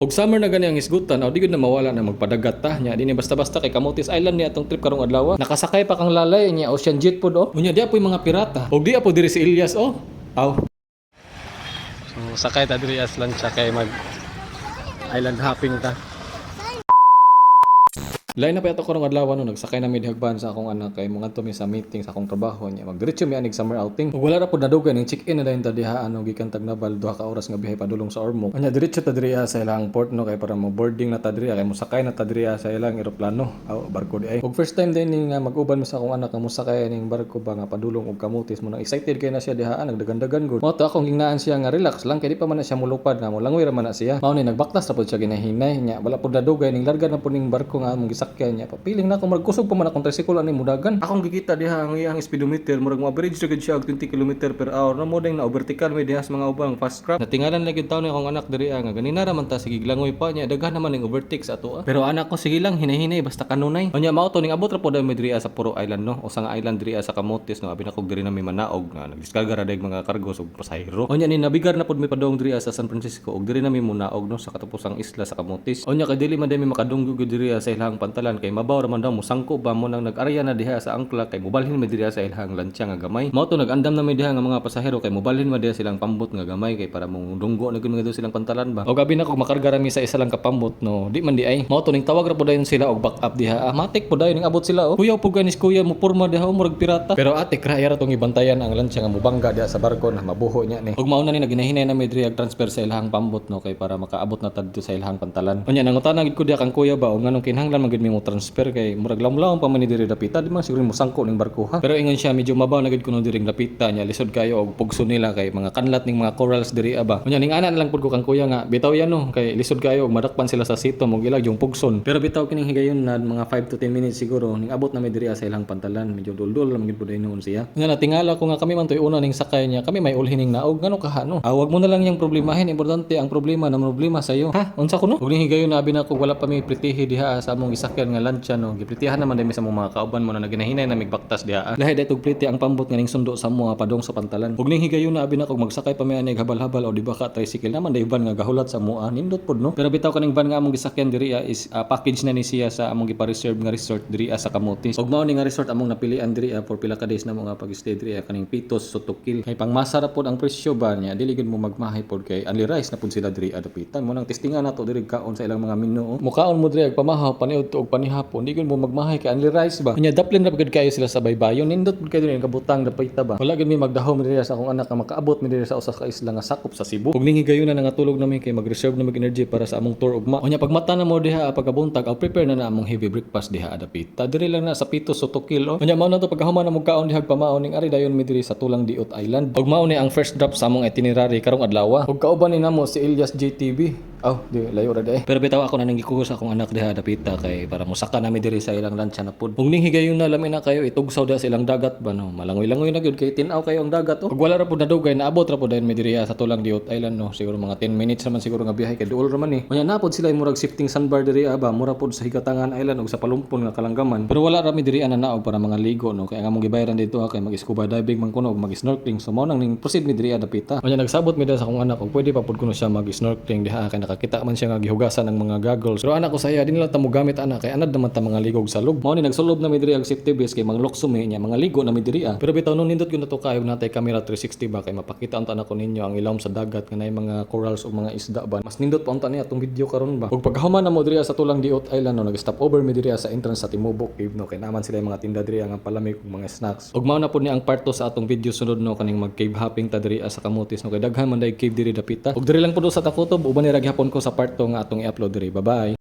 Og summer na gani ang isgutan, di gud na mawala na magpadagat ta nya dinhi basta-basta kay Camotes Island ni atong trip karong adlaw. Nakasakay pa kang lalay nya ocean jet pod Unya di apoy mga pirata. Og di apo diri si Ilyas Aw. So sakay ta diri as lancha kay mag island hopping ta. Lain na pa ito karong adlaw no nagsakay na mi dihagban sa akong anak kay mga to mi sa meeting sa akong trabaho nya magdiretso mi anig summer outing. Ug wala ra pud nadugay ning check-in na dayon ta diha gikan Tagnabal 2 ka oras nga biyahe padulong sa Ormoc. Anya diretso ta diri sa ilang port no kay para mo boarding na ta diri kay mosakay na ta diri sa ilang eroplano barko di ay. Ug first time din nga mag-uban mi sa akong anak nga mosakay ning barko ba nga padulong og Camotes mo nang excited kay na siya diha nagdagan-dagan gud. Mo to akong gingnaan siya nga relax lang kay di pa man na siya mulupad nga mo langoy ra man na siya. Mao ni nagbaktas ra pud siya ginahinay nya wala pud nadugay ning larga na pud ning barko nga mong gisakyan nya papili na ako magkusog pa man akong tricycle ani mudagan. Akong gikita diha ang iyang speedometer murag mo average ra gid siya og 20 km per hour na mo ding na overtaken may diha sa mga ubang fast crap. Natingalan lagi taon ni akong anak diri nga ganina ra man ta sige glangoy pa nya daghan naman ning overtake sa ato. Pero anak ko sige lang hinay-hinay basta kanunay. Unya mao to ning abot ra pod mi diri sa Puro Island no o sa island diri sa Camotes no abi na kog diri na mi manaog na nagdiskarga ra dag mga kargo ug pasahero. Unya ni nabigar na pod mi padong diri sa San Francisco ug diri na mi munaog no sa katapusang isla sa Camotes. Unya kay dili man mi makadunggo diri sa ilahang pantalan kay mabaw man daw musangko ba mo nang nag-arya na diha sa angkla kay mobalhin mi diha sa ilahang lantsa nga gamay. Mao to nag-andam na mi diha nga mga pasahero kay mobalhin ma diha silang pambot nga gamay kay para mong dunggo na gud nga silang pantalan ba. Og gabi na kog makarga ra mi sa isa lang ka pambot no. Di man di ay. Mao to ning tawag ra pud dayon sila og backup diha. Matik pud dayon ning abot sila Kuya pud ganis kuya mo porma diha murag pirata. Pero ate kraya ra tong ibantayan ang lantsa nga mobangga diha sa barko na mabuho nya ni. Og mao na ni naginahinay na mi diha transfer sa ilahang pambot no kay para makaabot na tad sa ilahang pantalan. Unya nangutana gid ko diha kang kuya ba og nganong kinahanglan man gid mi mo transfer kay murag lamlaw pa man ni diri dapita di man siguro mo sangko ning barko ha. Pero ingon siya medyo mabaw na gid kuno diri dapita nya lisod kayo og pugso nila kay mga kanlat ning mga corals diri aba. Unya ning ana na lang pud ko kang kuya nga bitaw yan no kay lisod kayo og madakpan sila sa sito mo gilag yung pugson. Pero bitaw kining higayon na mga 5 to 10 minutes siguro ning abot na mi diri sa ilang pantalan medyo duldul lang gid pud noon siya. Nga natingala ko nga kami man toy una ning sakay niya kami may ulhining naog ngano ka no. Wag mo na lang yang problemahin importante ang problema na problema sa iyo. Ha unsa kuno? Ug ning higayon na abi na ko wala pa mi pritihi diha sa among gisakyan nga lantsa no. Gipritihan naman dami sa mga kauban mo na naginahinay na migbaktas diha. Lahi dayto pliti ang pambot nga ning sundo sa mga padong sa pantalan. Ug ning higayon na abi na kog magsakay pa mi ani habal-habal o di ba ka tricycle naman day van nga gahulat sa mua nindot pod no. Pero bitaw kaning van nga among gisakyan diri is package na ni siya sa among gipa-reserve nga resort diri sa Camotes. Ug mao ni nga resort among napilian diri for pila ka days na mo nga pag-stay diri kaning Pitos Sotokil. Kay pangmasa ra pod ang presyo ba niya dili gid mo magmahay pod kay only rice na pod sila diri dapitan mo nang testingan nato diri kaon sa ilang mga menu. Mukaon mo diri pamahaw paniud og panihapon di gid mo magmahay kay only rice ba. Nya daplin ra gid kayo sila sa baybayon nindot pud kayo diri kabutang dapita ba. Wala gid mi magdahaw mi diri sa akong anak nga makaabot mi diri sa usa ka isla nga sakop sa Cebu. Ug ning higayon na nangatulog nami kay mag-reserve na mag-energy para sa among tour ugma. Unya pagmata na mo diha pagkabuntag prepare na among heavy breakfast diha dapita. Diri lang na sa Pitos Sotokil. Unya mao na to pagkahuman na mo kaon dihag pamaon ning ari dayon mi diri sa Tulang Diot Island. Ug mao ni ang first drop sa among itinerary karong adlaw. Ug kauban ni namo si Ilyas JTV. Di layo ra day. Pero bitaw ako na nangikuha sa akong anak diha dapita kay para musaka nami diri sa ilang lantsa na pud. Ug ning higayon na lami na kayo itugsaw da sa ilang dagat ba no. Malangoy-langoy na gyud kay tin-aw kayo ang dagat Ug wala ra pud nadugay naabot ra pud dayon mi diri sa Tulang Diot Island no. Siguro mga 10 minutes naman siguro nga biyahe kay duol ra man ni. Unya na pud sila murag shifting sandbar diri ba mura pud sa Higatangan Island ug sa Palumpon nga Kalanggaman. Pero wala ra mi diri ana naog para mga ligo no. Kaya nga mong gibayaran dito kay mag-scuba diving man kuno ug mag-snorkeling. So mao nang ning proceed mi diri dapita. Unya nagsabot mi sa akong anak ug pwede pa pud kuno siya mag-snorkeling diha kay nakakita man siya nga gihugasan ng mga goggles. Pero anak ko saya din lang ta mo gamit anak kay anad naman ta mga ligog sa loob. Mao ni nagsulob na mi diri ang safety vest kay manglokso mi nya mga ligo na mi diri Pero bitaw nun nindot gyud nato kayo natay camera 360 ba kay mapakita unta nako ninyo ang ilawom sa dagat nga nay mga corals o mga isda ba. Mas nindot pa unta niya atong video karon ba. Ug pagkahuman na mo diri sa Tulang Diot Island no nag-stop over mi diri sa entrance sa Timubok Cave no kay naman sila mga tinda diri nga palamig ug mga snacks. Ug mao na pud ni ang part 2 sa atong video sunod no kaning mag cave hopping ta diri sa Camotes no kay daghan man day cave diri dapita. Ug diri lang pud sa Takutob uban ni ra gyapon ko sa part 2 nga atong i-upload diri. Bye bye.